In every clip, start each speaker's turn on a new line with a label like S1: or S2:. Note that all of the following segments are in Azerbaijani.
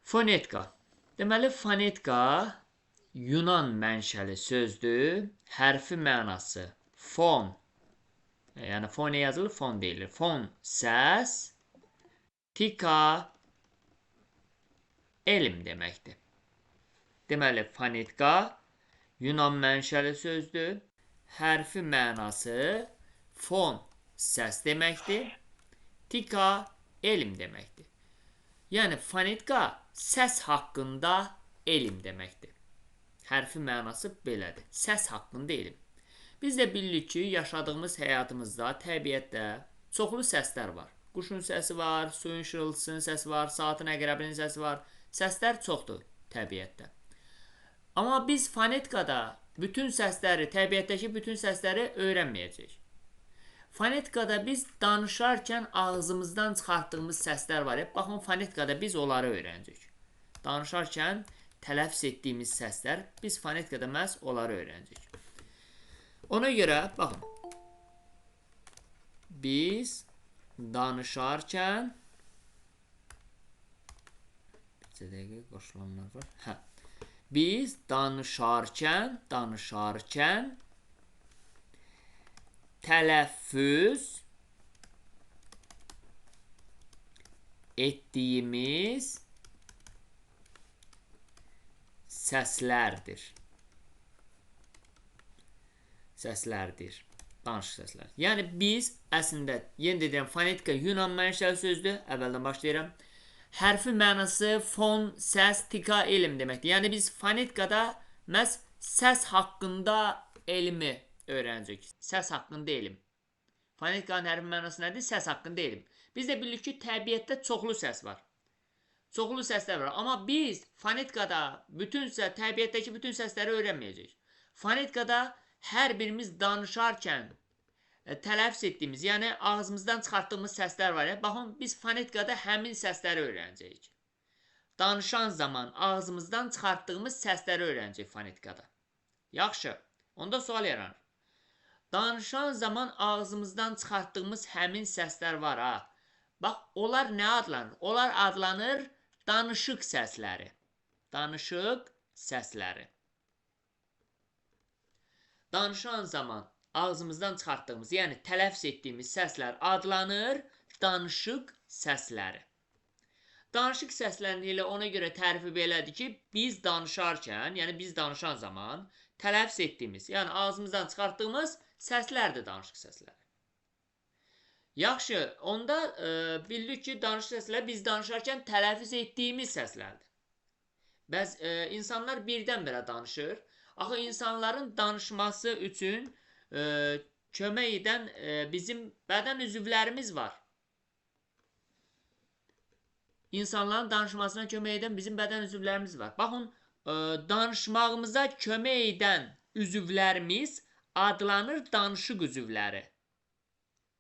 S1: Fonetika. Deməli, fonetika Yunan mənşəli sözdür. Hərfi mənası fon. Yəni fone yazılır, fon deyilir. Fon səs, tika elm deməkdir. Deməli, fonetika Yunan mənşəli sözdür. Hərfi mənası fon səs deməkdir. Tika elm deməkdir. Yəni, fonetika səs haqqında elm deməkdir. Hərfi mənası belədir. Səs haqqında elm. Biz də bilirik ki, yaşadığımız həyatımızda, təbiətdə çoxlu səslər var. Quşun səsi var, suyun şırıltısının səsi var, saatın əqrəbinin səsi var. Səslər çoxdur təbiətdə. Amma biz fonetikada bütün səsləri, təbiətdəki bütün səsləri öyrənməyəcəyik. Fonetikada biz danışarkən ağzımızdan çıxartdığımız səslər var. Baxın, fonetikada biz onları öyrənəcəyik. Danışarkən tələffüz etdiyimiz səslər, biz fonetikada məhz onları öyrənəcəyik. Ona görə, baxın, biz danışarkən bir dəqiqə qoşulanlar var. Biz danışarkən tələffüz etdiyimiz səslərdir. Danışıq səslər. Yəni biz əslində, yenə deyirəm, fonetika Yunan mənşəli sözdür. Əvvəldən başlayıram. Hərfi mənası fon, səs, tika, elm deməkdir. Yəni biz fonetikada məhz səs haqqında elmi öyrənəcək. Səs haqqında elm. Fonetikanın hərfi mənası nədir? Səs haqqında elm. Biz də bilirik ki, təbiətdə çoxlu səs var. Çoxlu səslər var. Amma biz fonetikada təbiətdəki bütün səsləri öyrənməyəcəyik. Fonetikada hər birimiz danışarkən tələffüz etdiyimiz, yəni ağzımızdan çıxartdığımız səslər var. Baxın, biz fonetikada həmin səsləri öyrənəcəyik. Danışan zaman ağzımızdan çıxartdığımız səsləri öyrənəcəyik fonetikada. Yaxşı, onda sual yaranır. Danışan zaman ağzımızdan çıxartdığımız həmin səslər var ha. Bax, onlar nə adlanır? Onlar adlanır danışıq səsləri. Danışıq səsləri. Danışan zaman ağzımızdan çıxartdığımız, yəni tələffüz etdiyimiz səslər adlanır danışıq səsləri. Danışıq səslərinin ilə ona görə tərifi belədir ki, biz danışarkən, yəni biz danışan zaman tələffüz etdiyimiz, yəni ağzımızdan çıxartdığımız səslərdir danışıq səsləri. Yaxşı, onda bildik ki, danışıq səslər biz danışarkən tələffüz etdiyimiz səslərdir. Bəs insanlar birdən-birə danışır. Axı, insanların danışması üçün kömək edən bizim bədən üzvlərimiz var. İnsanların danışmasına kömək edən bizim bədən üzvlərimiz var. Baxın, danışmağımıza kömək edən üzvlərimiz adlanır danışıq üzvləri.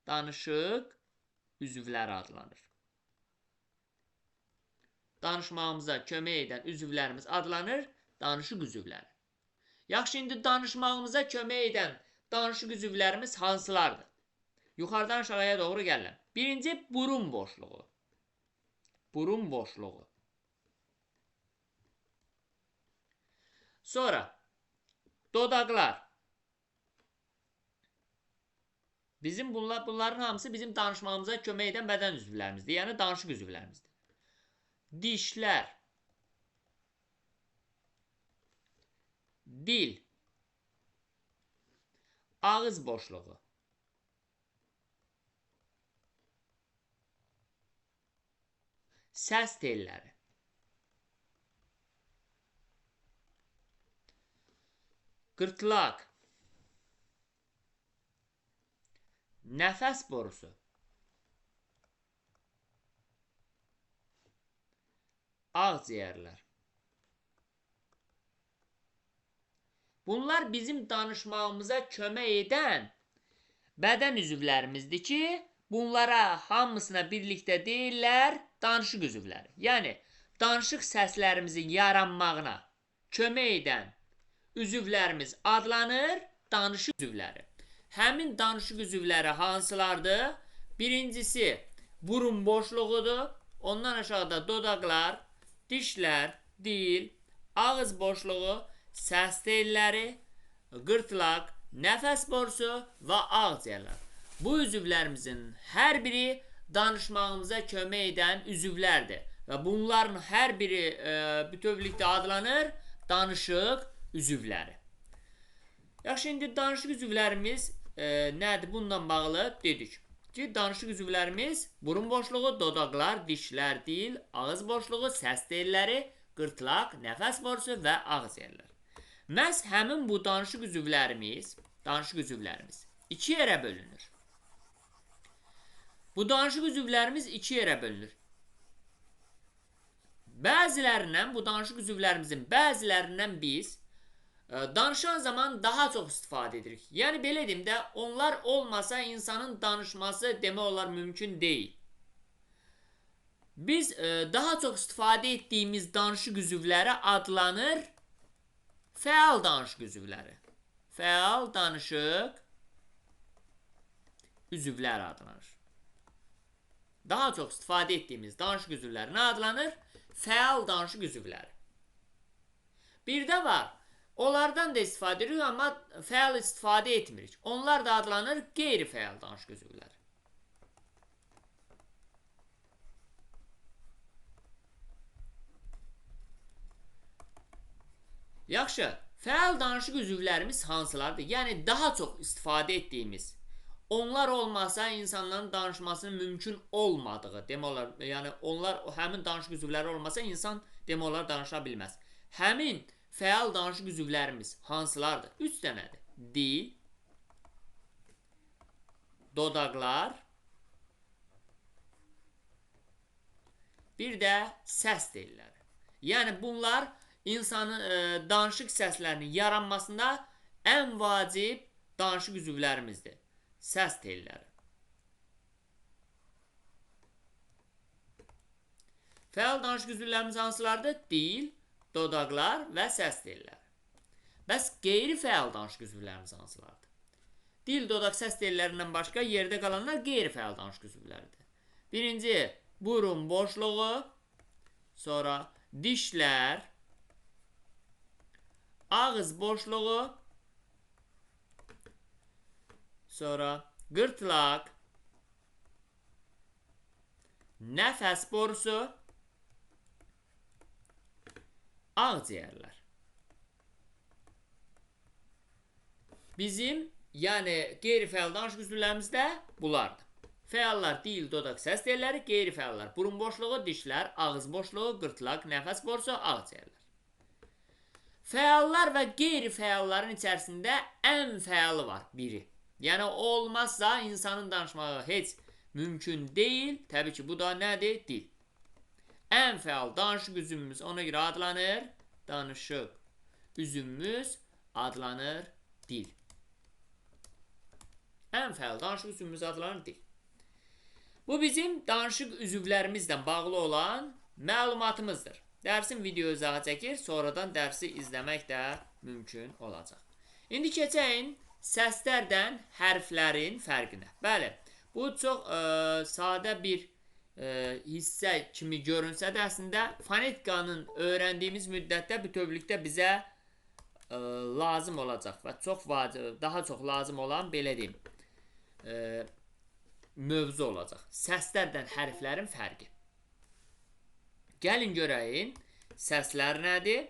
S1: Danışıq üzvləri adlanır. Danışmağımıza kömək edən üzvlərimiz adlanır danışıq üzvləri. Yaxşı, indi danışmağımıza kömək edən danışıq üzvlərimiz hansılardır? Yuxarıdan aşağıya doğru gəlin. Birinci, burun boşluğu. Burun boşluğu. Sonra, dodaqlar. Bunların hamısı bizim danışmağımıza kömək edən bədən üzvlərimizdir. Yəni, danışıq üzvlərimizdir. Dişlər. Dil. Ağız boşluğu. Səs telləri. Qırtlaq. Nəfəs borusu. Ağciyərlər. Bunlar bizim danışmağımıza kömək edən bədən üzvlərimizdir ki, bunlara hamısına birlikdə deyirlər danışıq üzvləri. Yəni, danışıq səslərimizin yaranmağına kömək edən üzvlərimiz adlanır danışıq üzvləri. Həmin danışıq üzvləri hansılardır? Birincisi burun boşluğudur. Ondan aşağıda dodaqlar, dişlər, dil, ağız boşluğu, səs telləri, qırtlaq, nəfəs borusu və ağciyərlər. Bu üzvlərimizin hər biri danışmağımıza kömək edən üzvlərdir və bunların hər biri bütövlükdə adlanır danışıq üzvləri. Yaxşı, indi danışıq üzvlərimiz nədir? Bununla bağlı dedik ki, danışıq üzvlərimiz burun boşluğu, dodaqlar, dişlər, dil, ağız boşluğu, səs telləri, qırtlaq, nəfəs borusu və ağciyərlər. Məhz həmin bu danışıq üzvlərimiz iki yerə bölünür. Bu danışıq üzvlərimiz iki yerə bölünür. Bu danışıq üzvlərimizin bəzilərindən biz danışan zaman daha çox istifadə edirik. Yəni belə deyim də, onlar olmasa insanın danışması demək olar mümkün deyil. Biz daha çox istifadə etdiyimiz danışıq üzvləri adlanır fəal danışıq üzvləri. Fəal danışıq üzvləri adlanır. Daha çox istifadə etdiyimiz danışıq üzvləri nə adlanır? Fəal danışıq üzvləri. Bir də var, onlardan da istifadə edirik, amma fəal istifadə etmirik. Onlar da adlanır qeyri-fəal danışıq üzvləri. Yaxşı, fəal danışıq üzvlərimiz hansılardır? Yəni daha çox istifadə etdiyimiz, onlar olmasa insanların danışmasının mümkün olmadığı demək olar. Yəni onlar həmin danışıq üzvləri olmasa insan demək olar danışa bilməz. Həmin fəal danışıq üzvlərimiz hansılardır? 3 dənədir. Dil, dodaqlar, bir də səs telləri. Yəni bunlar insanın danışıq səslərinin yaranmasında ən vacib danışıq üzvlərimizdir. Səs telləri. Fəal danışıq üzvlərimiz hansılardır? Dil, dodaqlar və səs telləri. Bəs qeyri-fəal danışıq üzvlərimiz hansılardır? Dil, dodaq, səs tellərindən başqa yerdə qalanlar qeyri-fəal danışıq üzvləridir. Birinci, burun boşluğu, sonra dişlər, ağız boşluğu, sonra qırtlaq, nəfəs borusu, ağciyərlər. Bizim, yəni qeyri-fəal danışıq üzvlərimiz də bunlardır. Fəallar dil, dodaq, səs telləri, qeyri-fəallar burun boşluğu, dişlər, ağız boşluğu, qırtlaq, nəfəs borusu, ağciyərlər. Fəallar və qeyri-fəalların içərisində ən fəalı var, biri. Yəni olmazsa insanın danışmağı heç mümkün deyil. Təbii ki, bu da nədir? Dil. Ən fəal danışıq üzvümüz ona görə adlanır. Danışıq üzvümüz adlanır dil. Ən fəal danışıq üzvümüz adlanır dil. Bu bizim danışıq üzvlərimizlə bağlı olan məlumatımızdır. Dərsin video uzağa çəkir, sonradan dərsi izləmək də mümkün olacaq. İndi keçəyin səslərdən hərflərin fərqinə. Bəli, bu çox sadə bir hissə kimi görünsə də əslində fonetikanın öyrəndiyimiz müddətdə bütövlükdə bizə lazım olacaq və çox vacib, daha çox lazım olan belə deyim mövzu olacaq. Səslərdən hərflərin fərqi. Gəlin görəyin, səslər nədir,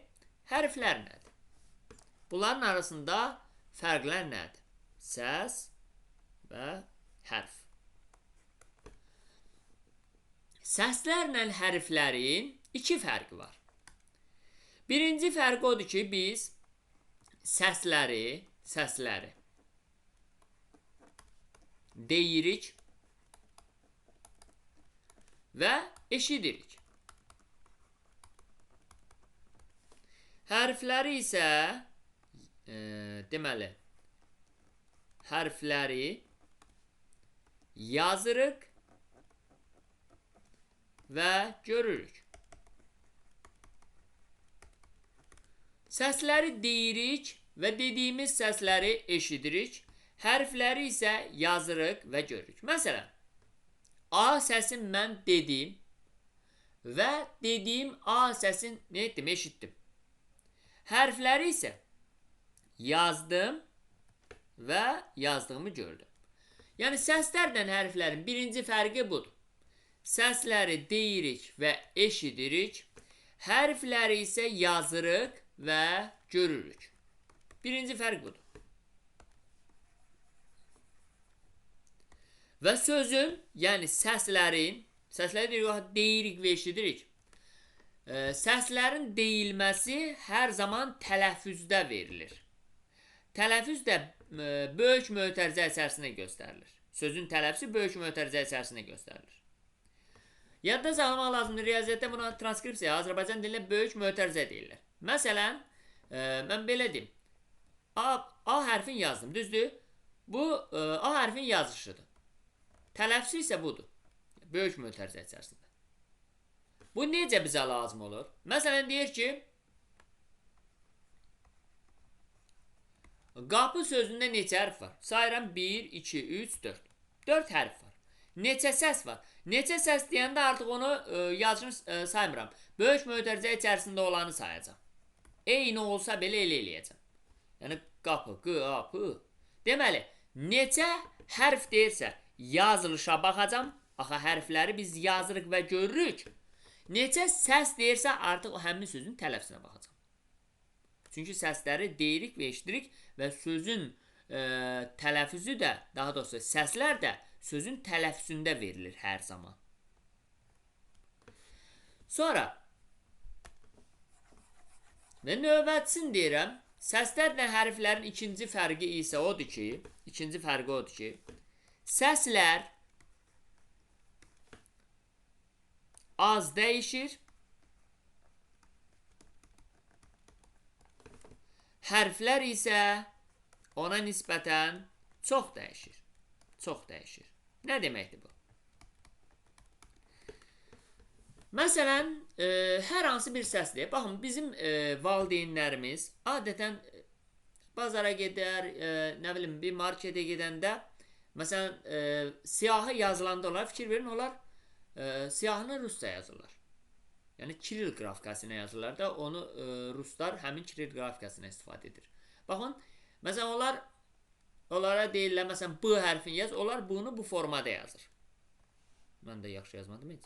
S1: hərflər nədir? Bunların arasında fərqlər nədir? Səs və hərf. Səslərlə hərflərin iki fərqi var. Birinci fərq odur ki, biz səsləri deyirik və eşidirik. Hərfləri isə deməli, hərfləri yazırıq və görürük. Səsləri deyirik və dediyimiz səsləri eşidirik. Hərfləri isə yazırıq və görürük. Məsələn, A səsini mən dedim və dediyim A səsin nə etdim? Eşitdim. Hərfləri isə yazdım və yazdığımı gördüm. Yəni səslərlə hərflərin birinci fərqi budur. Səsləri deyirik və eşidirik. Hərfləri isə yazırıq və görürük. Birinci fərq budur. Və sözün, yəni səslərin, səsləri deyirik və eşidirik. Səslərin deyilməsi hər zaman tələffüzdə verilir. Tələffüz də böyük mötərizə içərisində göstərilir. Sözün tələffüzü böyük mötərizə içərisində göstərilir. Yadda saxlamaq lazımdır, riyaziyyatda buna transkripsiya, Azərbaycan dilində böyük mötərizə deyirlər. Məsələn, mən belə deyim, A hərfin yazdım, düzdür? Bu A hərfin yazışıdır. Tələffüzü isə budur, böyük mötərizə içərisində. Bu necə bizə lazım olur? Məsələn, deyir ki, qapı sözündə neçə hərf var? Sayıram 1, 2, 3, 4. 4 hərf var. Neçə səs var? Neçə səs deyəndə artıq onu yazını saymıram. Böyük mötərizə içərisində olanı sayacam. Eyni olsa belə elə eləyəcəm. Yəni qapı, qapı. Deməli, neçə hərf deyirsə yazılışa baxacam. Axı hərfləri biz yazırıq və görürük. Neçə səs deyirsə artıq o həmin sözün tələffüzünə baxacam. Çünki səsləri deyirik və eşidirik və sözün tələffüzü də, daha doğrusu səslər də sözün tələffüzündə verilir hər zaman. Sonra və növbətçisini deyirəm, səslərlə hərflərin ikinci fərqi isə odur ki, səslər az dəyişir, hərflər isə ona nisbətən çox dəyişir. Çox dəyişir. Nə deməkdir bu? Məsələn, hər hansı bir səsdir. Baxın, bizim valideynlərimiz adətən bazara gedər, nə bilim, bir marketə gedəndə, məsələn, siyahı yazılanda onlar, fikir verin, onlar siyahını rusca yazırlar. Yəni, kiril qrafikasına yazırlar da, onu ruslar həmin kiril qrafikasına istifadə edir. Baxın, məsələn, onlara deyirlər, məsələn, B hərfini yaz, onlar bunu bu formada yazır. Mən də yaxşı yazmadım heç.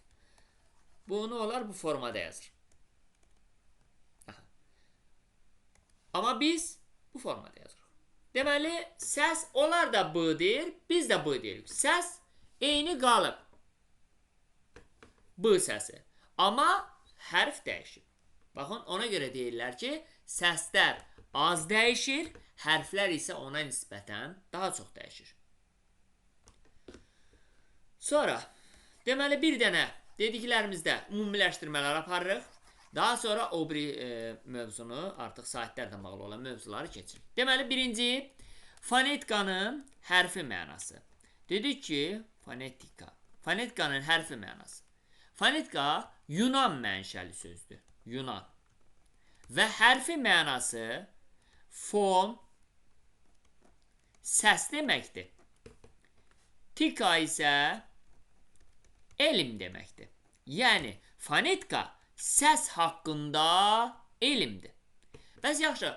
S1: Bunu onlar bu formada yazır. Aha. Amma biz bu formada yazırıq. Deməli, səs onlar da B deyir, biz də B deyirik. Səs eyni qalıb. B səsi. Amma hərf dəyişir. Baxın, ona görə deyirlər ki, səslər az dəyişir, hərflər isə ona nisbətən daha çox dəyişir. Sonra, deməli, bir dənə dediklərimizdə ümumiləşdirmələr aparırıq. Daha sonra o bir mövzunu, artıq saatlərlə bağlı olan mövzuları keçirik. Deməli, birinci, fonetikanın hərfi mənası. Dedik ki, fonetika. Fonetikanın hərfi mənası. Fonetika Yunan mənşəli sözdür. Yunan. Və hərfi mənası fon, səs deməkdir. Tika isə elm deməkdir. Yəni, fonetika səs haqqında elmdir. Bəs yaxşı,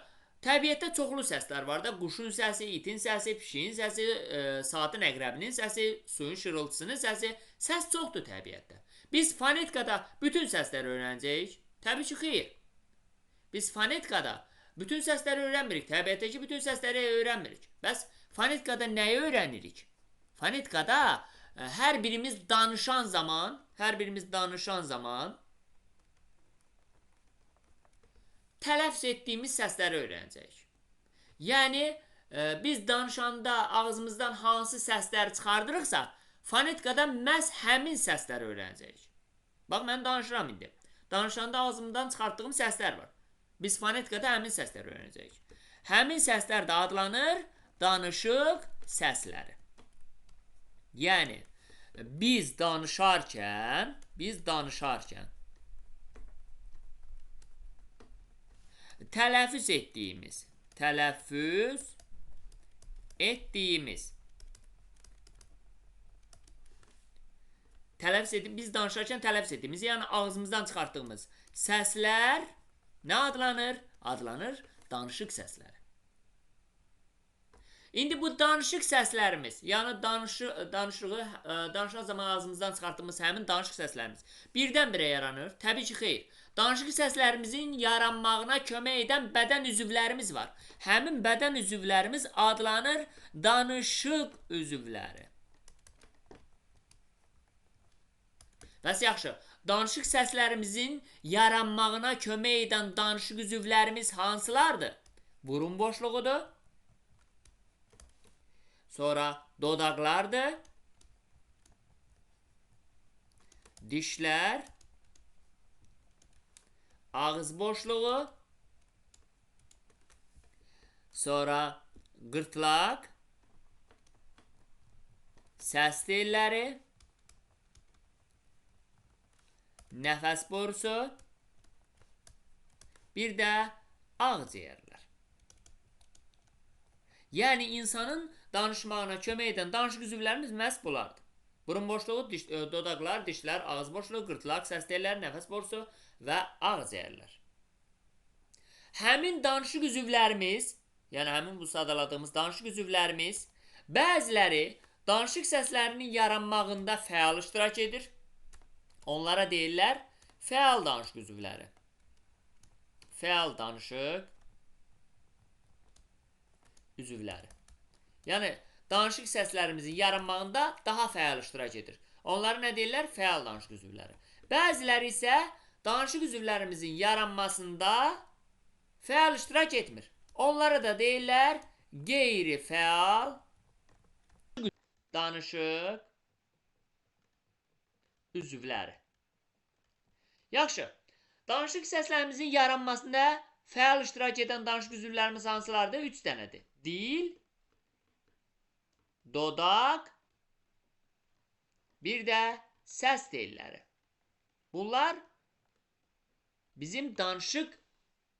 S1: təbiətdə çoxlu səslər var da, quşun səsi, itin səsi, pişiyin səsi, saatın əqrəbinin səsi, suyun şırıltısının səsi, səs çoxdur təbiətdə. Biz fonetikada bütün səsləri öyrənəcəyik? Təbii ki, xeyr. Biz fonetikada bütün səsləri öyrənmirik, təbiətdəki bütün səsləri öyrənmirik. Bəs fonetikada nəyi öyrənirik? Fonetikada hər birimiz danışan zaman tələffüz etdiyimiz səsləri öyrənəcəyik. Yəni, biz danışanda ağzımızdan hansı səslər çıxardırıqsa, fonetikada məhz həmin səsləri öyrənəcəyik. Bax, mən danışıram indi. Danışanda ağzımdan çıxartdığım səslər var. Biz fonetikada həmin səsləri öyrənəcəyik. Həmin səslər də adlanır danışıq səsləri. Yəni, biz danışarkən tələffüz biz danışarkən tələffüz etdiyimiz, yəni ağzımızdan çıxartdığımız səslər nə adlanır? Adlanır danışıq səsləri. İndi bu danışıq səslərimiz, yəni danışığı zaman ağzımızdan çıxartdığımız həmin danışıq səslərimiz birdən-birə yaranır? Təbii ki, xeyr. Danışıq səslərimizin yaranmağına kömək edən bədən üzvlərimiz var. Həmin bədən üzvlərimiz adlanır danışıq üzvləri. Bəs yaxşı, danışıq səslərimizin yaranmağına kömək edən danışıq üzvlərimiz hansılardır? Burun boşluğudur. Sonra dodaqlardır. Dişlər. Ağız boşluğu. Sonra gırtlaq. Səs telləri. Nəfəs borusu, bir də ağciyərlər. Yəni, insanın danışmağına kömək edən danışıq üzvlərimiz məhz bunlardır. Burun boşluğu, dodaqlar, dişlər, ağız boşluğu, qırtlaq, səs telləri, nəfəs borusu və ağciyərlər. Həmin danışıq üzvlərimiz, yəni həmin bu sadaladığımız danışıq üzvlərimiz, bəziləri danışıq səslərinin yaranmağında fəal iştirak edir. Onlara deyirlər fəal danışıq üzvləri. Fəal danışıq üzvləri. Yəni, danışıq səslərimizin yaranmağında daha fəal iştirak edir. Onlara nə deyirlər? Fəal danışıq üzvləri. Bəziləri isə danışıq üzvlərimizin yaranmasında fəal iştirak etmir. Onlara da deyirlər qeyri-fəal danışıq üzvləri. Yaxşı, danışıq səslərimizin yaranmasında fəal iştirak edən danışıq üzvlərimiz hansılardır? 3 dənədir. Dil, dodaq, bir də səs telləri. Bunlar bizim danışıq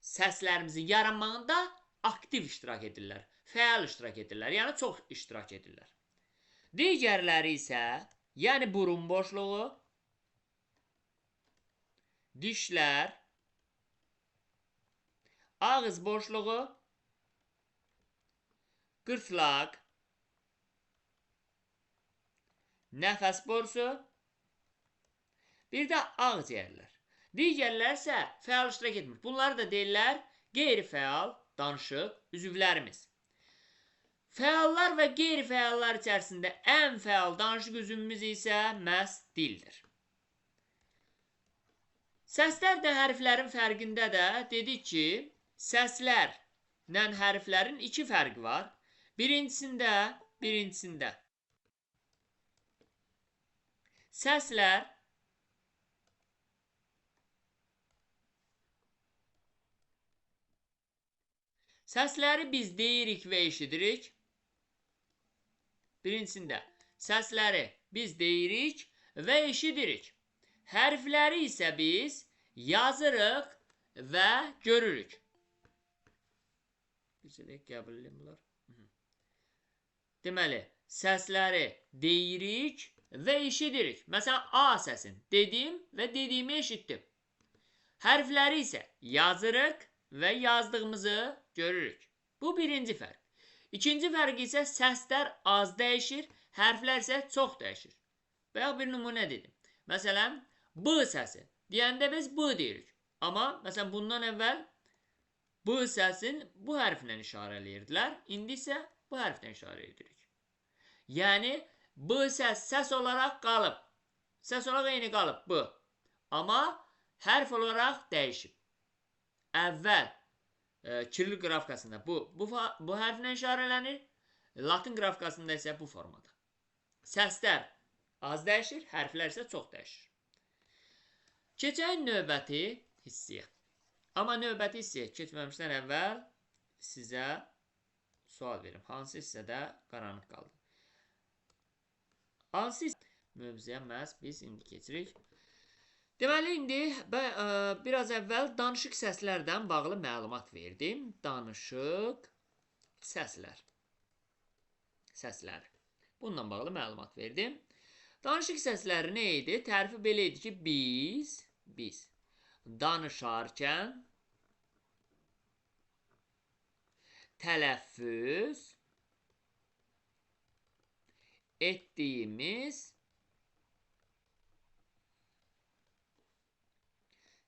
S1: səslərimizin yaranmağında aktiv iştirak edirlər. Fəal iştirak edirlər, yəni çox iştirak edirlər. Digərləri isə, yəni burun boşluğu, dişlər, ağız boşluğu, qırtlaq, nəfəs borusu, bir də ağciyərlər. Digərlər isə fəal iştirak etmir. Bunları da deyirlər qeyri-fəal danışıq üzvlərimiz. Fəallar və qeyri-fəallar içərisində ən fəal danışıq üzvümüz isə məhz dildir. Səslərlə hərflərin fərqində də dedik ki, səslərlə hərflərin 2 fərqi var. Birincisində səsləri biz deyirik və eşidirik. Birincisində səsləri biz deyirik və eşidirik. Hərfləri isə biz yazırıq və görürük. Qəbul edin bunlar. Deməli, səsləri deyirik və eşidirik. Məsələn, A səsin dedim və dediyimi eşitdim. Hərfləri isə yazırıq və yazdığımızı görürük. Bu birinci fərq. İkinci fərq isə səslər az dəyişir, hərflər isə çox dəyişir. Bayaq bir nümunə dedim. Məsələn, B səsi deyəndə biz B deyirik. Amma məsələn bundan əvvəl B səsin bu hərflə işarə edirdilər. İndi isə bu hərflə işarə edirik. Yəni B səs olaraq qalıb. Səs olaraq eyni qalıb B. Amma hərf olaraq dəyişib. Əvvəl Kiril qrafikasında bu hərflə işarələnir. Latin qrafikasında isə bu formada. Səslər az dəyişir, hərflər isə çox dəyişir. Keçək növbəti hissəyə. Amma növbəti hissəyə keçməmişdən əvvəl sizə sual verim. Hansı hissədə qaranlıq qaldı? Hansı mövzuya məhz biz indi keçirik. Deməli, indi biraz əvvəl danışıq səslərdən bağlı məlumat verdim. Danışıq səslər. Səslər. Bununla bağlı məlumat verdim. Danışıq səsləri nə idi? Tərifi belə idi ki, biz danışarkən tələffüz etdiyimiz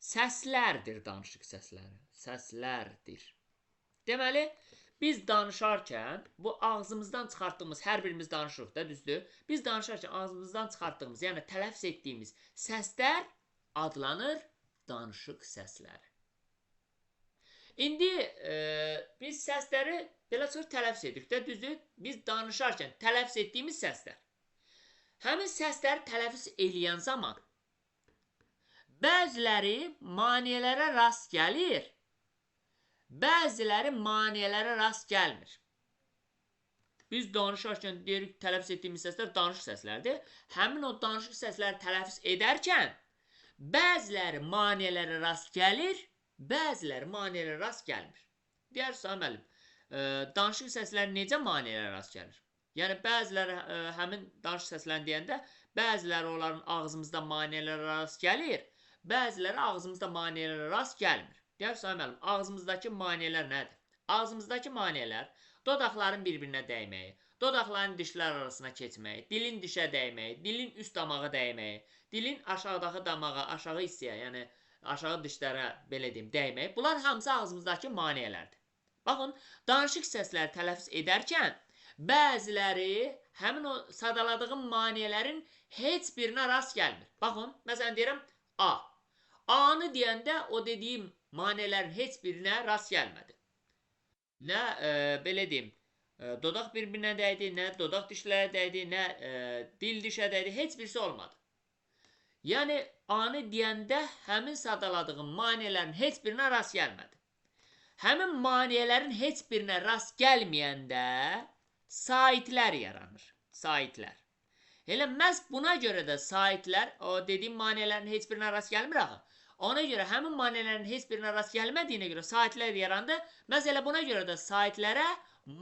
S1: səslərdir danışıq səsləri. Səslərdir. Deməli, biz danışarkən bu ağzımızdan çıxartdığımız, hər birimiz danışırıq da, düzdür? Biz danışarkən ağzımızdan çıxartdığımız, yəni tələffüz etdiyimiz səslər adlanır danışıq səsləri. İndi biz səsləri belə çıxır tələffüz edirik də, düzdür? Biz danışarkən tələffüz etdiyimiz səslər. Həmin səsləri tələffüz eləyən zaman bəziləri maneələrə rast gəlir, bəziləri maneələrə rast gəlmir. Biz danışarkən deyirik, tələffüz etdiyimiz səslər danışıq səslərdir. Həmin o danışıq səsləri tələffüz edərkən bəziləri maneələrə rast gəlir, bəziləri maneələrə rast gəlmir. Deyərsən, müəllim, danışıq səsləri necə maneələrə rast gəlir? Yəni, bəziləri həmin danışıq səslərini deyəndə, bəziləri onların ağzımızda maneələrə rast gəlir, bəziləri ağzımızda maneələrə rast gəlmir. Deyərsən, müəllim, ağzımızdakı maneələr nədir? Ağzımızdakı maneələr dodaqların bir-birinə dəyməyi, dodaqların dişlər arasına keçməyi, dilin dişə dəyməyi, dilin üst damağa dəyməyi, dilin aşağıdakı damağa, aşağı hissəyə, yəni aşağı dişlərə, belə deyim, dəyməyi. Bunlar hamısı ağzımızdakı maneələrdir. Baxın, danışıq səsləri tələffüz edərkən bəziləri həmin o sadaladığım maneələrin heç birinə rast gəlmir. Baxın, məsələn deyirəm A. A-nı deyəndə o dediyim maneələrin heç birinə rast gəlmədi. Nə, belə deyim, dodaq bir-birinə dəydi, nə dodaq dişlərə dəydi, nə dil dişə dəydi, heç birisi olmadı. Yəni, A-nı deyəndə həmin sadaladığım maneələrin heç birinə rast gəlmədi. Həmin maneələrin heç birinə rast gəlməyəndə saitlər yaranır. Saitlər. Elə məhz buna görə də saitlər, o dediyim maneələrin heç birinə rast gəlmir axı. Ona görə həmin maneələrin heç birinə rast gəlmədiyinə görə saitlər yarandı. Məhz elə buna görə də saitlərə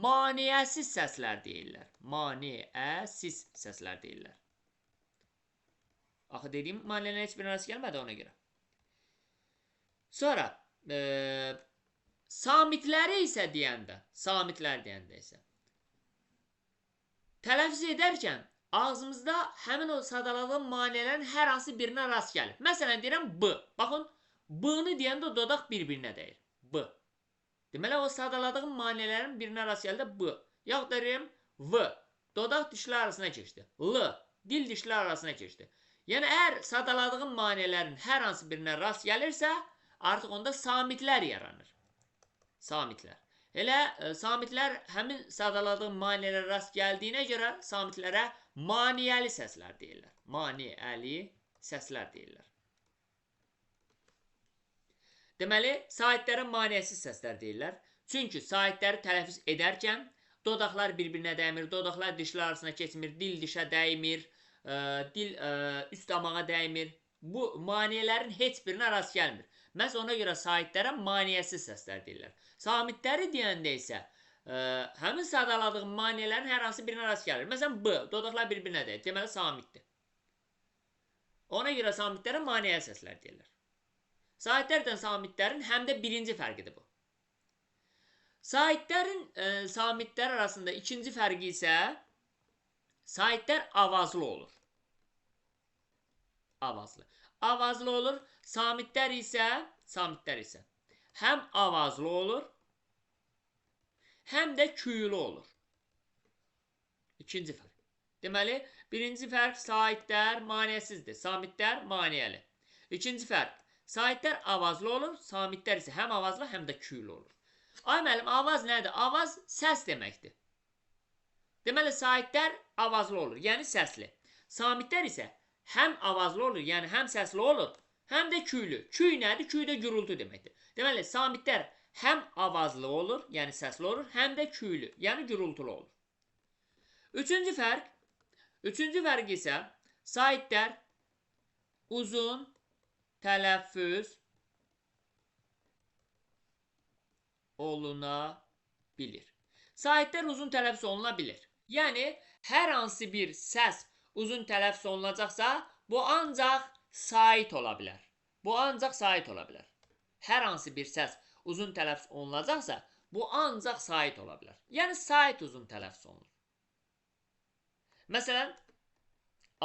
S1: maneəsiz səslər deyirlər. Maneəsiz səslər deyirlər. Axı dediyim maneələrin heç birinə rast gəlmədi ona görə. Sonra samitləri isə deyəndə, samitlər deyəndə isə tələffüz edərkən ağzımızda həmin o sadaladığım maneələrin hər hansı birinə rast gəlir. Məsələn, deyirəm B. Baxın, B-nı deyəndə o dodaq bir-birinə dəyir. B. Deməli, o sadaladığım maneələrin birinə rast gəldi B. Yaxud da deyirəm V. Dodaq dişlər arasına keçdi. L. Dil dişlər arasına keçdi. Yəni, əgər sadaladığım maneələrin hər hansı birinə rast gəlirsə, artıq onda samitlər yaranır. Samitlər. Elə samitlər həmin sadaladığım maneələrə rast gəldiyinə görə samitlərə maneəli səslər deyirlər. Maneəli səslər deyirlər. Deməli, saitlərə maneəsiz səslər deyirlər. Çünki saitləri tələffüz edərkən dodaqlar bir-birinə dəymir, dodaqlar dişlər arasına keçmir, dil dişə dəymir, dil üst damağa dəymir. Bu maneələrin heç birinə rast gəlmir. Məhz ona görə saitlərə maneəsiz səslər deyirlər. Samitləri deyəndə isə həmin sadaladığım maneələrin hər hansı birinə rast gəlir. Məsələn, B, dodaqlar bir-birinə dəyir. Deməli, samitdir. Ona görə samitlərə maneəli səslər deyirlər. Saitlərdən samitlərin həm də birinci fərqidir bu. Saitlərin samitlər arasında ikinci fərqi isə saitlər avazlı olur. Avazlı. Avazlı olur. Samitlər isə həm avazlı olur, həm də küylü olur. İkinci fərq. Deməli, birinci fərq saitlər maneəsizdir, samitlər maneəli. İkinci fərq. Saitlər avazlı olur, samitlər isə həm avazlı, həm də küylü olur. Ay müəllim, avaz nədir? Avaz səs deməkdir. Deməli, saitlər avazlı olur, yəni səsli. Samitlər isə həm avazlı olur, yəni həm səsli olur, həm də küylü. Küy nədir? Küy də gürültü deməkdir. Deməli, samitlər həm avazlı olur, yəni səsli olur, həm də küylü, yəni gürültülü olur. Üçüncü fərq isə saitlər uzun tələffüz oluna bilir. Saitlər uzun tələffüz oluna bilir. Yəni, hər hansı bir səs uzun tələffüz olunacaqsa, bu ancaq sait ola bilər. Bu ancaq sait ola bilər. Hər hansı bir səs uzun tələffüz olunacaqsa, bu ancaq sait ola bilər. Yəni sait uzun tələffüz olunur. Məsələn,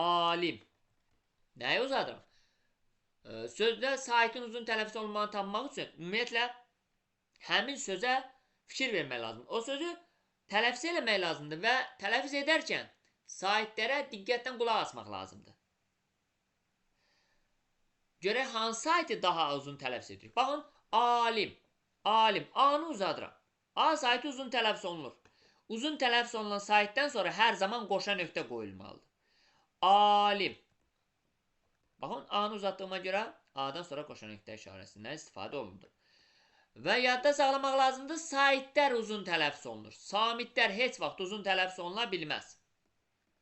S1: alim. Nəyi uzadıram? Sözdə saitin uzun tələffüz olunmağını tanımaq üçün ümumiyyətlə həmin sözə fikir vermək lazımdır. O sözü tələffüz eləmək lazımdır və tələffüz edərkən saitlərə diqqətlə qulaq asmaq lazımdır. Görək hansı saiti daha uzun tələffüz edirik. Baxın, alim. Alim. A-nı uzadıram. A saiti uzun tələffüz olunur. Uzun tələffüz olunan saitdən sonra hər zaman qoşa nöqtə qoyulmalıdır. Alim. Baxın, A-nı uzatdığıma görə A-dan sonra qoşa nöqtə işarəsindən istifadə olundu. Və yadda saxlamaq lazımdır, saitlər uzun tələffüz olunur. Samitlər heç vaxt uzun tələffüz oluna bilməz.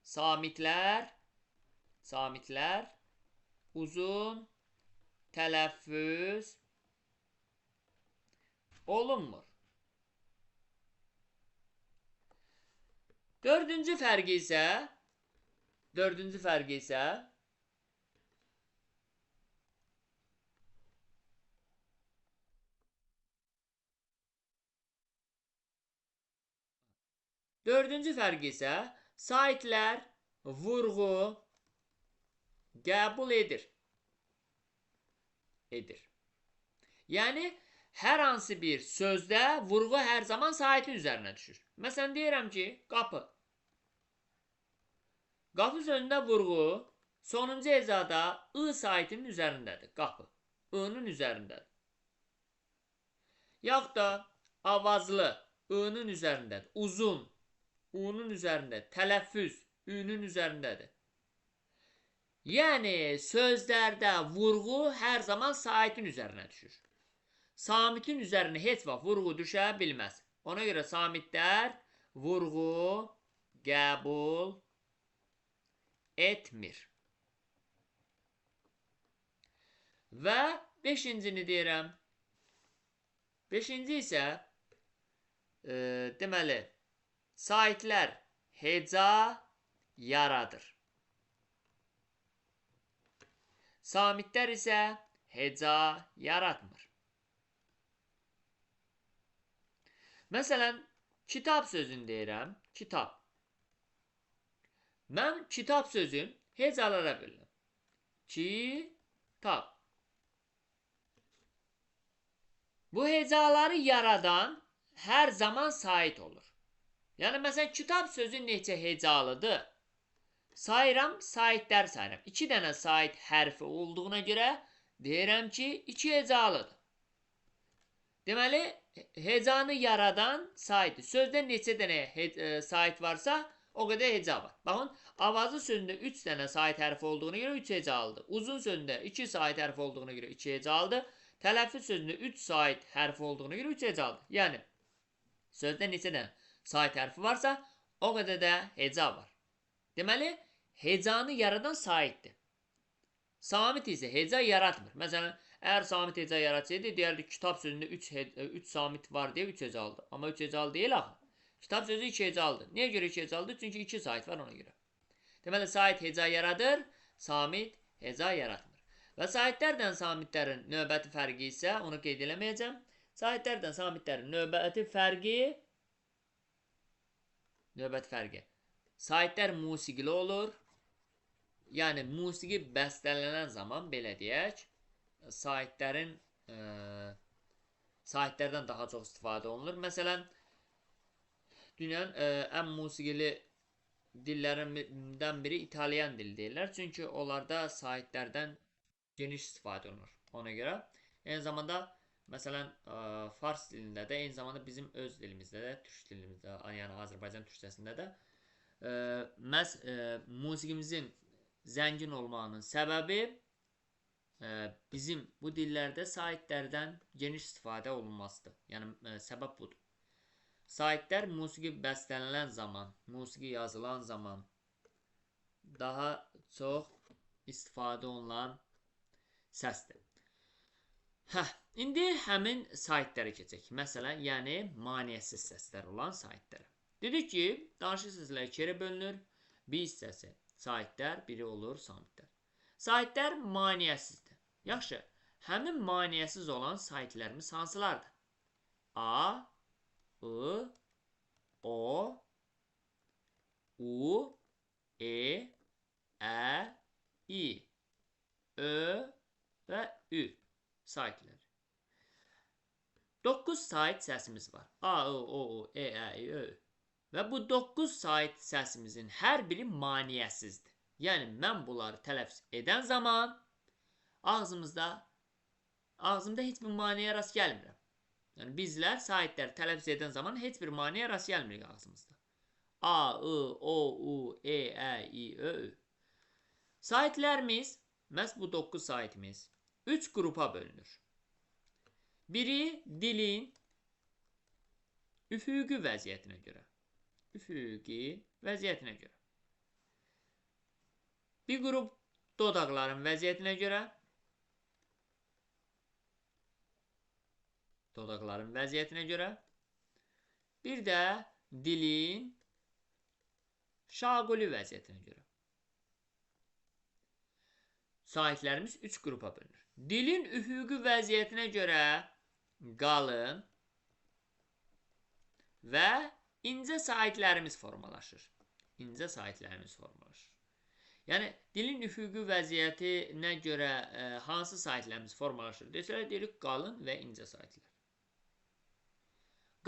S1: Samitlər uzun tələffüz olunmur. Dördüncü fərqi isə Dördüncü fərqi isə saitlər vurğu qəbul edir. Yəni, hər hansı bir sözdə vurğu hər zaman saitin üzərinə düşür. Məsələn, deyirəm ki, qapı. Qapı sözündə vurğu sonuncu hecada I saitinin üzərindədir. Qapı. I-nın üzərindədir. Yaxud da avazlı I-nın üzərindədir. Uzun U-nun üzərindədir. Tələffüz Ü-nün üzərindədir. Yəni, sözlərdə vurğu hər zaman saitin üzərinə düşür. Samitin üzərinə heç vaxt vurğu düşə bilməz. Ona görə samitlər vurğu qəbul etmir. Və beşincini deyirəm. Beşinci isə deməli, saitlər heca yaradır. Samitlər isə heca yaratmır. Məsələn, kitab sözünü deyirəm. Kitab. Mən kitab sözün hecalara bölürəm. Kitab. Bu hecaları yaradan hər zaman sait olur. Yəni, məsələn, kitab sözü neçə hecalıdır? Sayıram, saitlər sayıram. 2 dənə sait hərfi olduğuna görə deyirəm ki, 2 hecalıdır. Deməli, hecanı yaradan saitdir. Sözdə neçə dənə sait varsa, o qədər heca var. Baxın, avazlı sözündə 3 dənə sait hərfi olduğuna görə 3 hecalıdır. Uzun sözündə 2 sait hərfi olduğuna görə 2 hecalıdır. Tələffüz sözündə 3 sait hərfi olduğuna görə 3 hecalıdır. Yəni, sözdə neçə dənə sait hərfi varsa, o qədər də heca var. Deməli, hecanı yaradan saitdir. Samit isə heca yaratmır. Məsələn, əgər samit heca yaratsaydı, deyərdi kitab sözündə 3 samit var deyə 3 hecalıdır. Amma 3 hecalı deyil axı. Kitab sözü 2 hecalıdır. Niyə görə 2 hecalıdır? Çünki 2 sait var ona görə. Deməli, sait heca yaradır, samit heca yaratmır. Və saitlərdən samitlərin növbəti fərqi isə, onu qeyd eləməyəcəm. Saitlərdən samitlərin növbəti fərqi saitlər musiqili olur. Yəni, musiqi bəstələnən zaman, belə deyək, saitlərdən daha çox istifadə olunur. Məsələn, dünyanın ən musiqili dillərindən biri İtalyan dili deyirlər. Çünki onlarda saitlərdən geniş istifadə olunur. Ona görə, eyni zamanda, məsələn, fars dilində də, eyni zamanda bizim öz dilimizdə də, türk dilimizdə, yəni Azərbaycan türkcəsində də məhz musiqimizin zəngin olmağının səbəbi bizim bu dillərdə saitlərdən geniş istifadə olunmasıdır. Yəni, səbəb budur. Saitlər musiqi bəstələnən zaman, musiqi yazılan zaman daha çox istifadə olunan səsdir. İndi həmin saitlərə keçək. Məsələn, yəni maneəsiz səslər olan saitlərə. Dedik ki, danışıq səsləri 2 yerə bölünür. Bir hissəsi saytlər, biri olur samitlər. Saytlər maneəsizdir. Yaxşı, həmin maneəsiz olan saytlərimiz hansılardır? A, I, O, U, E, Ə, İ, Ö və Ü saytları. 9 sayt səsimiz var. A, I, O, U, E, Ə, İ, Ö, Ü. Və bu 9 sayt səsimizin hər biri maneəsizdir. Yəni, mən bunları tələffüz edən zaman ağzımda heç bir maneəyə rast gəlmirəm. Yəni, bizlər saytləri tələffüz edən zaman heç bir maneəyə rast gəlmirik ağzımızda. A, I, O, U, E, Ə, İ, Ö, Ü. Saytlərimiz, məhz bu 9 saytimiz 3 qrupa bölünür. Biri dilin üfüqi vəziyyətinə görə. Bir qrup dodaqların vəziyyətinə görə. Bir də dilin şaquli vəziyyətinə görə. Saytlərimiz 3 qrupa bölünür. Dilin üfüqi vəziyyətinə görə qalın və incə saytlərimiz formalaşır. Yəni, dilin üfüqi vəziyyətinə görə hansı saytlərimiz formalaşır? Desələr, deyirik qalın və incə saytlər.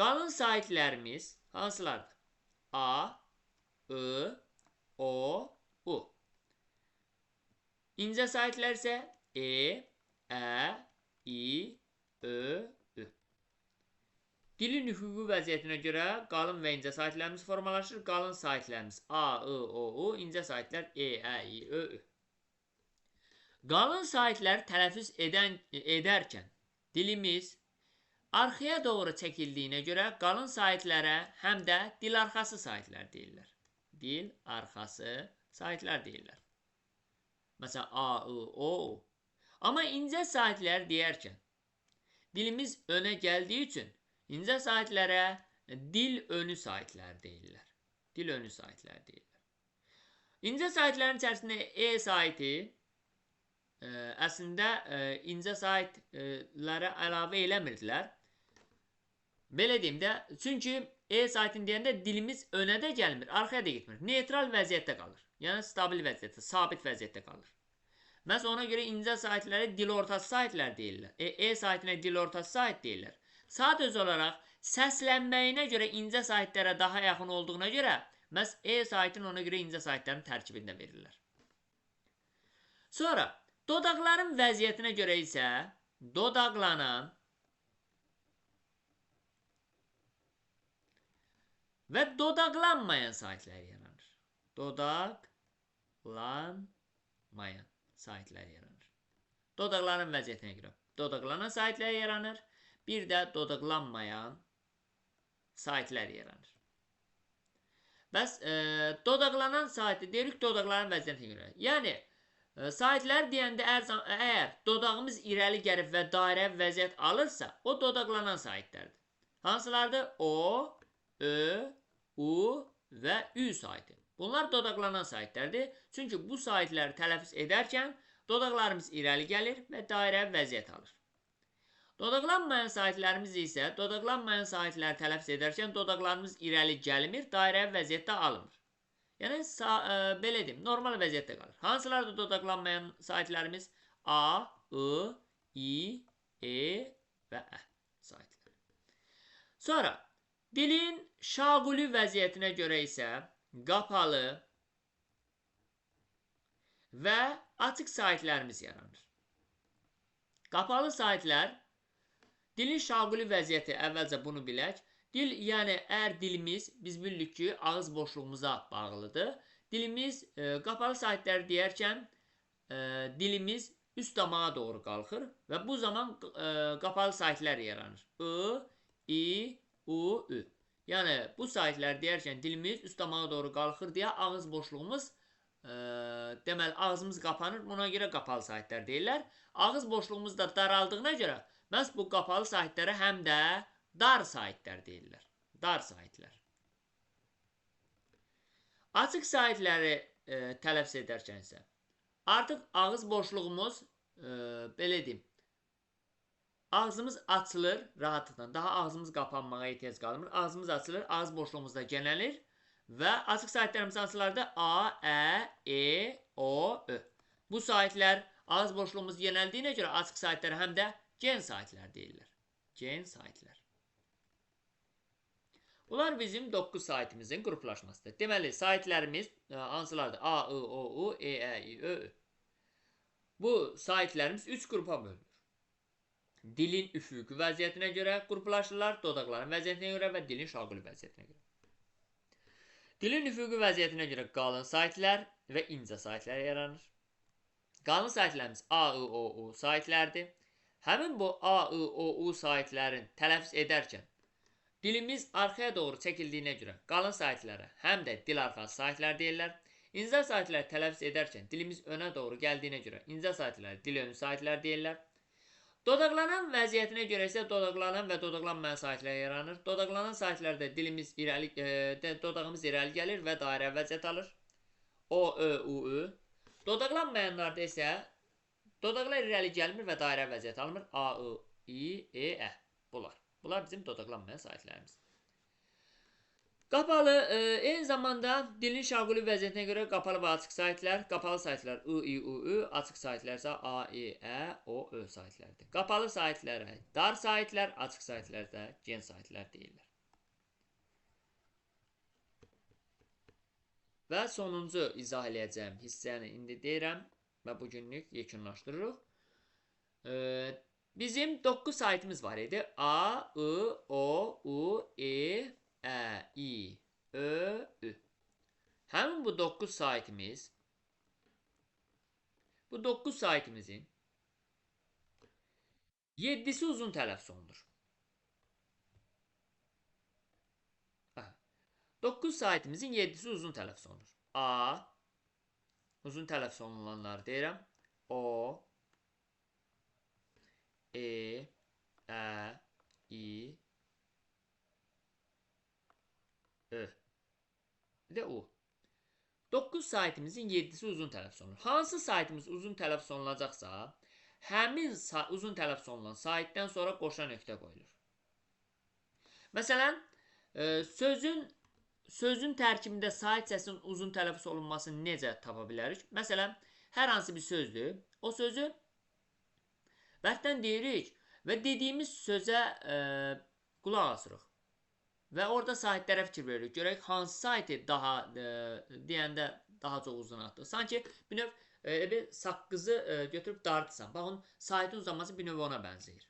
S1: Qalın saytlərimiz hansılardır? A, I, O, U. İncə saytlər isə E, Ə, İ, Ö, Ü. Dilin üfüqi vəziyyətinə görə qalın və incə saytlərimiz formalaşır. Qalın saytlərimiz A, I, O, U, incə saytlər E, Ə, İ, Ö, Ü. Qalın saytlər tələffüz edərkən dilimiz arxaya doğru çəkildiyinə görə qalın saytlərə həm də dilarxası saytlər deyirlər. Məsələn, A, I, O, U. Amma incə saytlər deyərkən dilimiz önə gəldiyi üçün incə saytlərə dil önü saytlər deyirlər. İncə saytlərin içərisində E saytı əslində incə saytlara əlavə eləmirdilər. Belə deyim də, çünki E saytını deyəndə dilimiz önə də gəlmir, arxaya da getmir. Neytral vəziyyətdə qalır. Yəni, stabil vəziyyətdə, sabit vəziyyətdə qalır. Məhz ona görə incə saytlərə dil ortası saytlər deyirlər. E saytına dil ortası sayt deyirlər. Sadəcə olaraq səslənməyinə görə incə saytlərə daha yaxın olduğuna görə məhz E saytını ona görə incə saytların tərkibində verirlər. Sonra, dodaqların vəziyyətinə görə isə dodaqlanan və dodaqlanmayan saytlər yaranır. Dodaqların vəziyyətinə görə dodaqlanan saytlər yaranır. Bir də dodaqlanmayan saytlər yaranır. Bəs dodaqlanan saytı deyirik dodaqların vəziyyətinə görə. Yəni, saytlər deyəndə əgər dodağımız irəli gəlib və dairə vəziyyət alırsa, o dodaqlanan saytlərdir. Hansılardır? O, Ö, U və Ü saytı. Bunlar dodaqlanan saytlərdir. Çünki bu saytləri tələffüz edərkən dodaqlarımız irəli gəlir və dairə vəziyyət alır. Dodaqlanmayan saytlərimiz isə dodaqlanmayan saytləri tələffüz edərkən dodaqlarımız irəli gəlmir, dairə vəziyyətdə alınır. Yəni, belə deyim, normal vəziyyətdə qalır. Hansılardır dodaqlanmayan saytlərimiz? A, I, E və Ə saytları. Sonra, dilin şaquli vəziyyətinə görə isə qapalı və açıq saytlərimiz yaranır. Qapalı saytlər, dilin şaquli vəziyyəti, əvvəlcə bunu bilək. Dil, yəni əgər dilimiz, biz bilirik ki, ağız boşluğumuza bağlıdır. Dilimiz, qapalı saytlər deyərkən, dilimiz üst damağa doğru qalxır və bu zaman qapalı saytlər yaranır. I, U, Ü. Yəni, bu saytlər deyərkən dilimiz üst damağa doğru qalxır deyə ağız boşluğumuz, deməli, ağzımız qapanır, buna görə qapalı saytlər deyirlər. Ağız boşluğumuz da daraldığına görə, məhz bu qapalı saytlərə həm də dar saytlər deyirlər. Açıq saytləri tələffüz edərkən isə. Artıq ağız boşluğumuz, belə deyim, ağzımız açılır rahatlıqla. Daha ağzımız qapanmağa ehtiyac qalmır. Ağzımız açılır, ağız boşluğumuz da genəlir və açıq sahitlərimiz hansılardır? A, Ə, E, O, Ö. Bu sahitlər ağız boşluğumuz genəldiyinə görə açıq sahitlər həm də gen sahitlər deyirlər. Gen sahitlər. Bunlar bizim 9 saitimizin qruplaşmasıdır. Deməli, sahitlərimiz hansılardır? A, I, O, U, E, Ə, İ, Ö, Ö. Bu sahitlərimiz 3 qrupa bölünür. Dilin üfüqi vəziyyətinə görə qruplaşırlar, dodaqların vəziyyətinə görə və dilin şaquli vəziyyətinə görə. Dilin üfüqi vəziyyətinə görə qalın sahitlər və incə sahitlər yaranır. Qalın sahitlərimiz A, I, O, U sahitlərdir. Həmin bu A, I, O, U sahitlərin tələffüz edərkən dilimiz arxaya doğru çəkildiyinə görə qalın sahitlərə həm də dil arxası sahitlər deyirlər. İncə sahitlər tələffüz edərkən dilimiz önə doğru gəldiyinə görə incə sahitlər dil önü sahitlər deyirlər. Dodaqlanan vəziyyətinə görə isə dodaqlanan və dodaqlanmayan sahitlər yaranır. Dodaqlanan sahitlərdə dodağımız irəli gəlir və dairə vəziyyət alır. O, Ö, U, Ü. Dodaqlanmayanlarda isə dodaqlar irəli gəlmir və dairə vəziyyət almır. A, I, E, Ə. Bunlar bizim dodaqlanmayan sahitlərimiz. Qapalı, eyni zamanda dilin şaquli vəziyyətinə görə qapalı və açıq sahitlər, qapalı sahitlər I, I, U, Ü, açıq sahitlər isə A, E, Ə, O, Ö sahitlərdir. Qapalı sahitlərə dar sahitlər, açıq sahitlər də gen sahitlər deyirlər. Və sonuncu izah eləyəcəyim hissəni indi deyirəm və bugünlük yekunlaşdırırıq. Bizim 9 sahitimiz var idi. A, I, O, U, E, Ə, İ, Ö, Ü. Həmin bu 9 sahitimiz, bu 9 sahitimizin 7'si uzun tələffüz olunur. 9 sahitimizin 7'si uzun tələffüz olunur. A, uzun tələffüz olunanlar deyirəm. O, E, Ə, İ, Ö. Bir də U. 9 sahitimizin 7'si uzun tələffüz olunur. Hansı sahitimiz uzun tələffüz olunacaqsa, həmin uzun tələffüz olunan sahitdən sonra qoşa nöqtə qoyulur. Məsələn, sözün tərkibində sahit səsinin uzun tələffüz olunmasını necə tapa bilərik? Məsələn, hər hansı bir sözdür. O sözü bərkdən deyirik və dediyimiz sözə qulaq asırıq. Və orada sahitlərə fikir veririk. Görək hansı sahiti daha deyəndə daha çox uzun atdı. Sanki bir növ saqqızı götürüb dartırsan. Bax, onun sahitin uzanması bir növ ona bənzəyir.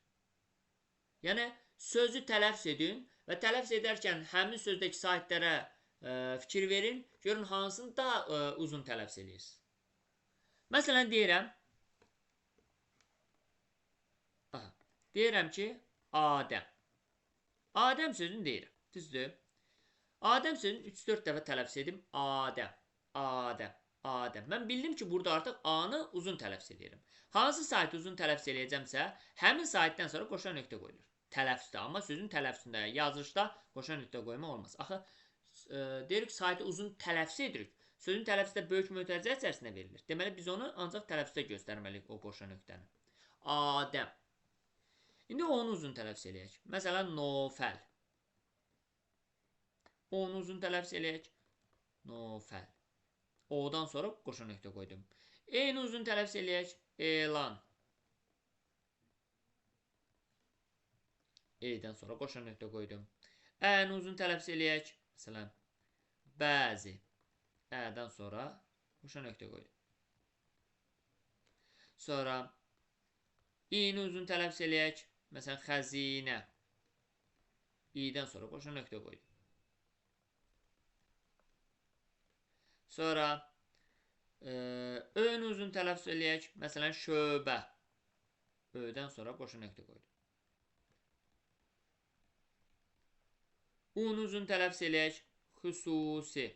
S1: Yəni, sözü tələffüz edin və tələffüz edərkən həmin sözdəki sahitlərə fikir verin. Görün hansını daha uzun tələffüz edirsiniz. Məsələn, deyirəm ki, Adəm. Adəm sözünü deyirəm. Düzdür. Adəm sözünü 3-4 dəfə tələffüz edim. Adəm, Adəm, Adəm. Mən bildim ki, burada artıq A-nı uzun tələffüz edirəm. Hansı sahiti uzun tələffüz edəcəmsə, həmin sahitdən sonra qoşa nöqtə qoyulur. Tələffüzdə, amma sözün tələffüzündə, yazışda qoşa nöqtə qoyma olmaz. Axı, deyirik sahiti uzun tələffüz edirik. Sözün tələffüzdə böyük mötərizə içərisində verilir. Deməli, biz onu ancaq tələffüzdə göstərməliyik o qoşa nöqtəni. Adəm. İndi onu uzun tələffüz eləyək. Məsələn, Nofəl. Onu uzun tələffüz eləyək. Nofəl. O-dan sonra qoşa nöqtə qoydum. Eyni uzun tələffüz eləyək. Elan. E-dən sonra qoşa nöqtə qoydum. Əni uzun tələffüz eləyək. Məsələn, bəzi. Ə-dən sonra qoşa nöqtə qoydum. Sonra İ-ni uzun tələffüz eləyək. Məsələn, xəzinə. İ-dən sonra qoşa nöqtə qoydum. Sonra Ö-ni uzun tələffüz eləyək. Məsələn, şöbə. Ö-dən sonra qoşa nöqtə qoydum. U-ni uzun tələffüz eləyək. Xüsusi.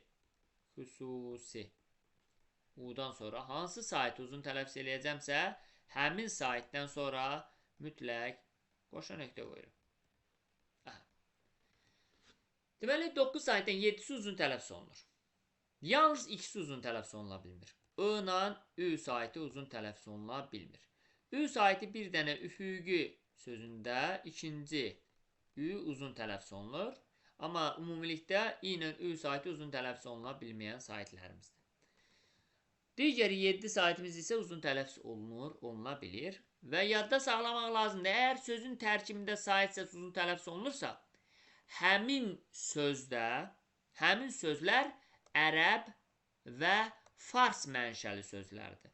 S1: Xüsusi. U-dan sonra hansı sahiti uzun tələffüz eləyəcəmsə, həmin sahitdən sonra mütləq qoşa nöqtə qoyuram. Deməli, 9 sahitdən 7'si uzun tələffüz olunur. Yalnız ikisi uzun tələffüz oluna bilmir. I ilə ü saiti uzun tələffüz oluna bilmir. Ü saiti bir dənə üfüqi sözündə ikinci ü uzun tələffüz olunur. Amma ümumilikdə i ilə ü saiti uzun tələffüz oluna bilməyən saitlərimizdir. Digər 7 saitimiz isə uzun tələffüz oluna bilir. Və yadda saxlamaq lazımdır. Əgər sözün tərkibində sait səs uzun tələffüz olunursa, həmin sözlər ərəb və fars mənşəli sözlərdir.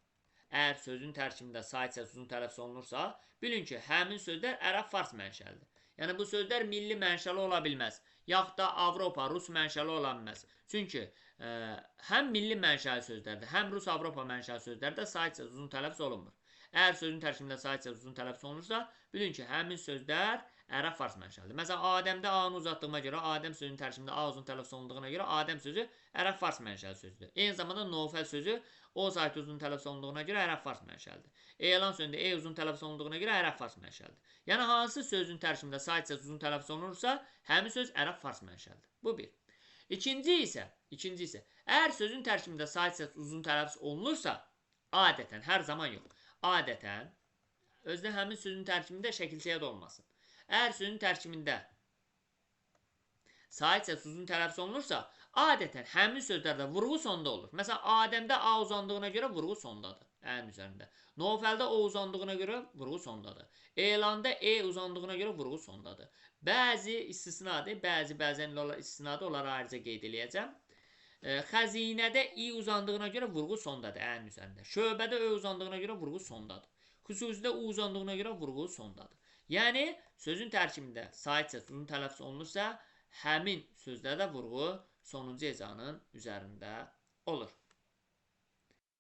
S1: Əgər sözün tərkibində sait səs uzun tələffüz olunursa, bilin ki, həmin sözlər ərəb-fars mənşəlidir. Yəni, bu sözlər milli mənşəli ola bilməz. Yaxud da Avropa, Rus mənşəli ola bilməz. Çünki həm milli mənşəli sözlərdə, həm Rus-Avropa mənşəli sözlərdə sait səs uzun tələffüz olunmur. Əgər sözün tərkibində sait səs uzun tələffüz olunursa, bilin ki, həmin sözlər ərəb-fars mənşəlidir. Məsələn, Adəmdə A-nı uzatdığıma görə, Adəm sözünün tərkibində A uzun tələffüz olunduğuna görə Adəm sözü ərəb-fars mənşəli sözdür. Eyni zamanda Nofəl sözü O saiti uzun tələffüz olunduğuna görə ərəb-fars mənşəlidir. Elan sözündə E uzun tələffüz olunduğuna görə ərəb-fars mənşəlidir. Yəni, hansı sözün tərkibində sait səs uzun tələffüz olunursa, həmin söz ərəb-fars mənşəlidir. Bu bir. İkinci isə, əgər sözün tərkibində sait səs uzun tələffüz olunursa, adətən, hər zaman yox, adətən, özdə həmin sözün tərkibində şəkilçəyə də olmasın. Əgər sözün tərkibində sait səs uzun tələffüz olunursa, adətən həmin sözlərdə vurğu sonda olur. Məsələn, Adəmdə A uzandığına görə vurğu sondadır. Ən üzərində. Nofəldə O uzandığına görə vurğu sondadır. Elanda E uzandığına görə vurğu sondadır. Bəzi istisnadır, bəzən istisnadır, onları ayrıca qeyd eləyəcəm. Xəzinədə I uzandığına görə vurğu sondadır, ən üzərində. Şöbədə Ö uzandığına görə vurğu sondadır. Xüsusidə U uzandığına görə vurğu sondadır. Yəni, sözün tərkibində sait səs uzun tələffüz olunursa, həmin sözlərdə vurğu sonuncu hecanın üzərində olur.